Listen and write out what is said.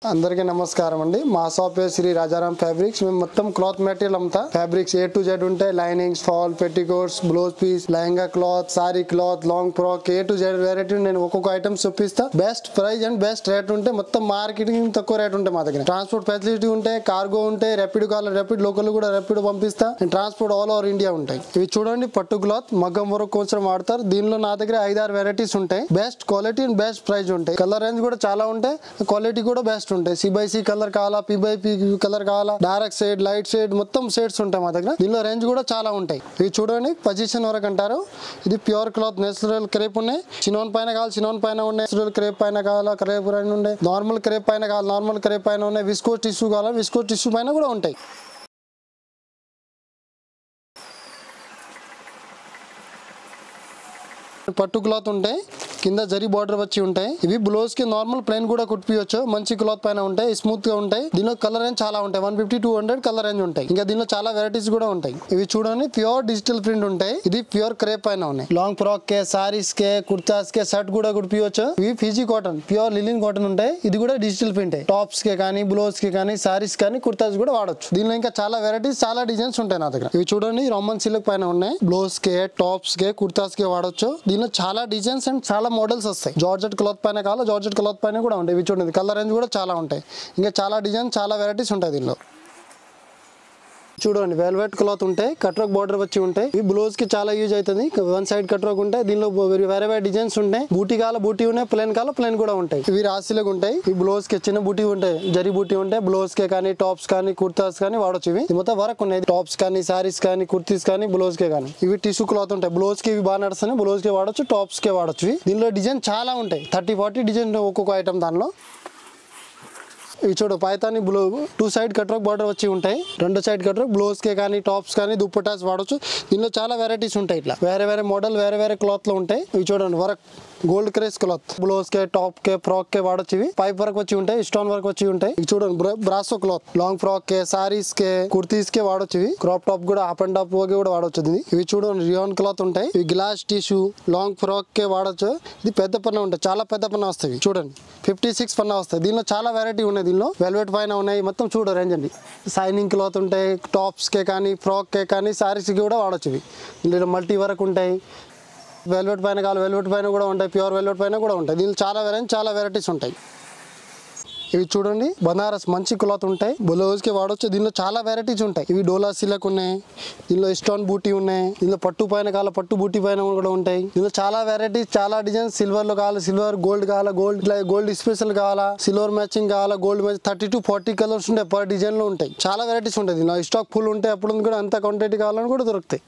అందరికీ నమస్కారం అండి. మా షాప్ శ్రీ రాజారాం ఫ్యాబ్రిక్స్. మేము మొత్తం క్లాత్ మెటీరియల్ అమ్ముతా. ఫ్యాబ్రిక్స్ A to Z ఉంటాయి. Linings, fall, petticoats, blouse piece, lehenga cloth, sari cloth, long frock, A to Z variety నేను ఒక్కొక్క ఐటమ్స్ చూపిస్తా. Best price and best rate ఉంటే మొత్తం మార్కెటింగ్ తక్కువ రేట్ ఉంటాయి మా దగ్గర. ట్రాన్స్పోర్ట్ ఫెసిలిటీ ఉంటాయి, కార్గో ఉంటాయి, ర్యాపిడ్ కాల్ ర్యాపిడ్ లోకల్ కూడా ర్యాపిడ్ పంపిస్తా. ట్రాన్స్పోర్ట్ ఆల్ ఓవర్ ఇండియా ఉంటాయి. ఇవి చూడండి, పట్టు క్లాత్ మగ్గం వరకు కొంచెం వాడతారు. దీనిలో నా దగ్గర 5-6 వెరైటీస్ ఉంటాయి. Best quality and best price ఉంటాయి. కలర్ రేంజ్ కూడా చాలా ఉంటాయి, క్వాలిటీ కూడా బెస్ట్ ఉంటాయి. C/C కలర్ కావాలా, P/P కలర్ కావాలా, డార్క్ షేడ్, లైట్ షేడ్, మొత్తం షేడ్స్ ఉంటాయి మా దగ్గర. దీనిలో రేంజ్ కూడా చాలా ఉంటాయి. ఇవి చూడండి, పొజిషన్ వరకు అంటారు. ఇది ప్యూర్ క్లాత్, నేచురల్ క్రేప్ ఉన్నాయి. చినోన్ పైన కావాలి, చినోన్ పైన ఉన్నాయి. నేచురల్ క్రేప్ పైన కావాలా, క్రేప్ పైన ఉన్నాయి. నార్మల్ క్రేప్ పైన కావాలి, నార్మల్ క్రేప్ పైన ఉన్నాయి. విస్కోస్ టిష్యూ కావాలా, విస్కోస్ టిష్యూ పైన కూడా ఉంటాయి. పట్టు క్లాత్ ఉంటాయి, కింద జరీ బార్డర్ వచ్చి ఉంటాయి. ఇవి బ్లౌజ్ కి నార్మల్ ప్లెయిన్ కూడా కుట్టియొచ్చు. మంచి క్లాత్ పైన ఉంటాయి, స్మూత్ గా ఉంటాయి. దీనిలో కలర్ రేంజ్ చాలా ఉంటాయి, 150-200 కలర్ రేంజ్ ఉంటాయి. ఇంకా దీనిలో చాలా వెరైటీస్ కూడా ఉంటాయి. ఇవి చూడండి, ప్యూర్ డిజిటల్ ప్రింట్ ఉంటాయి. ఇది ప్యూర్ క్రేప్ పైన ఉన్నాయి. లాంగ్ ఫ్రాక్ కే, సారీస్ కే, కుర్తాస్ కే, షర్ట్ కూడా కుట్టియొచ్చు. ఇవి ఫిజీ కాటన్, ప్యూర్ లిలిన్ కాటన్ ఉంటాయి. ఇది కూడా డిజిటల్ ప్రింట్. టాప్స్ కే కానీ, బ్లౌజ్ కి కానీ, సారీస్ కానీ, కుర్తాస్ కూడా వాడచ్చు. దీనిలో ఇంకా చాలా వెరైటీస్, చాలా డిజైన్స్ ఉంటాయి నా దగ్గర. ఇవి చూడండి, రామన్ సిల్క్ పైన ఉన్నాయి. బ్లౌజ్ కే, టాప్స్ కే, కుర్తాస్ కే వాడచ్చు. దీనిలో చాలా డిజైన్స్ అండ్ చాలా మోడల్స్ వస్తాయి. జార్జెట్ క్లాత్ పైన కావాలా, జార్జెట్ క్లాత్ పైన కూడా ఉంటాయి. ఇవి చూడండి, కలర్ రేంజ్ కూడా చాలా ఉంటాయి. ఇంకా చాలా డిజైన్, చాలా వెరైటీస్ ఉంటాయి దీనిలో. చూడండి, వెల్వెట్ క్లాత్ ఉంటాయి, కట్రోక్ బార్డర్ వచ్చి ఉంటాయి. ఈ బ్లౌజ్ కి చాలా యూజ్ అవుతుంది. వన్ సైడ్ కట్రోక్ ఉంటాయి. దీనిలో వేరే వేరే డిజైన్స్ ఉంటాయి. బూటీ కాల బూటీ ఉన్నాయి, ప్లేన్ కాల ప్లేన్ కూడా ఉంటాయి. ఇవి రాశిలకు ఉంటాయి. ఈ బ్లౌజ్ కి చిన్న బూటీ ఉంటాయి, జరీ బూటీ ఉంటాయి. బ్లౌజ్ కే కానీ, టాప్స్ కానీ, కుర్తాస్ కానీ వాడచ్చు. ఇవి మొత్తం వర్క్ ఉన్నాయి. టాప్స్ కానీ, సారీస్ కానీ, కుర్తీస్ కానీ, బ్లౌజ్ కే కానీ. ఇవి టిష్యూ క్లాత్ ఉంటాయి. బ్లౌజ్ కి ఇవి బాగా నడుస్తున్నాయి. బ్లౌజ్ కే వాడచ్చు, టాప్స్ కే వాడచ్చు. దీనిలో డిజైన్ చాలా ఉంటాయి, 30-40 డిజైన్ ఒక్కొక్క ఐటమ్ దానిలో. ఇవి చూడు, పైతాని బ్లూ 2 సైడ్ కట్రోక్ బార్డర్ వచ్చి ఉంటాయి. 2 సైడ్ కట్రోక్ బ్లౌజ్ కే కానీ, టాప్స్ కానీ, దుప్పటాస్ వాడచ్చు. దీనిలో చాలా వెరైటీస్ ఉంటాయి. ఇట్లా వేరే వేరే మోడల్, వేరే వేరే క్లాత్ లో ఉంటాయి. ఇవి చూడండి, work gold crease cloth, blouse కే, టాప్ కే, ఫ్రాక్ కే వాడచ్చు. ఇవి పైప్ వర్క్ వచ్చి ఉంటాయి, స్టోన్ వర్క్ వచ్చి ఉంటాయి. ఇవి చూడండి, బ్రాసో క్లాత్, లాంగ్ ఫ్రాక్ కే, సారీస్ కే, కుర్తీస్ కే వాడచ్చు. ఇవి క్రాప్ టాప్ కూడా, అప్ అండ్ టాప్ కూడా వాడచ్చు. ఇవి చూడండి, రియాన్ క్లాత్ ఉంటాయి. ఇవి గ్లాస్ టిష్యూ, లాంగ్ ఫ్రాక్ కే వాడచ్చు. ఇది పెద్ద పన్న ఉంటాయి, చాలా పెద్ద పన్న వస్తాయి. చూడండి, 56 పన్న వస్తాయి. దీనిలో చాలా వెరైటీ ఉన్నాయి. దీనిలో వెల్వెట్ పైన ఉన్నాయి. మొత్తం చూడ రేంజ్ అండి. సైనింగ్ క్లాత్ ఉంటాయి, టాప్స్ కే కానీ, ఫ్రాక్ కే కానీ, సారీస్ కి కూడా వాడచ్చు. ఇవి ఇందులో మల్టీ వర్క్ ఉంటాయి. వెల్వెట్ పైన కావాలి, వెల్వెట్ పైన కూడా ఉంటాయి. ప్యూర్ వెల్వెట్ పైన కూడా ఉంటాయి. దీనిలో చాలా వెరైటీస్ ఉంటాయి. ఇవి చూడండి, బనారస్ మంచి క్లాత్ ఉంటాయి, బ్లౌజ్ కి వాడచ్చు. దీనిలో చాలా వెరైటీస్ ఉంటాయి. ఇవి డోలా సిలక్ ఉన్నాయి. దీనిలో స్టోన్ బూటీ ఉన్నాయి. దీనిలో పట్టు పైన కావాలి, పట్టు బూటీ పైన కూడా ఉంటాయి. దీనిలో చాలా వెరైటీస్, చాలా డిజైన్. సిల్వర్ లో కావాలి, సిల్వర్, గోల్డ్ కావాలా, గోల్డ్ స్పెషల్ కావాలా, సిల్వర్ మ్యాచింగ్ కావాలా, గోల్డ్ మ్యాచ్ 30-40 కలర్స్ ఉంటాయి పర్ డిజైన్ లో ఉంటాయి. చాలా వెరైటీస్ ఉంటాయి. దీనిలో స్టాక్ ఫుల్ ఉంటాయి. అప్పుడు కూడా అంత క్వాంటిటీ కావాలని కూడా దొరుకుతాయి.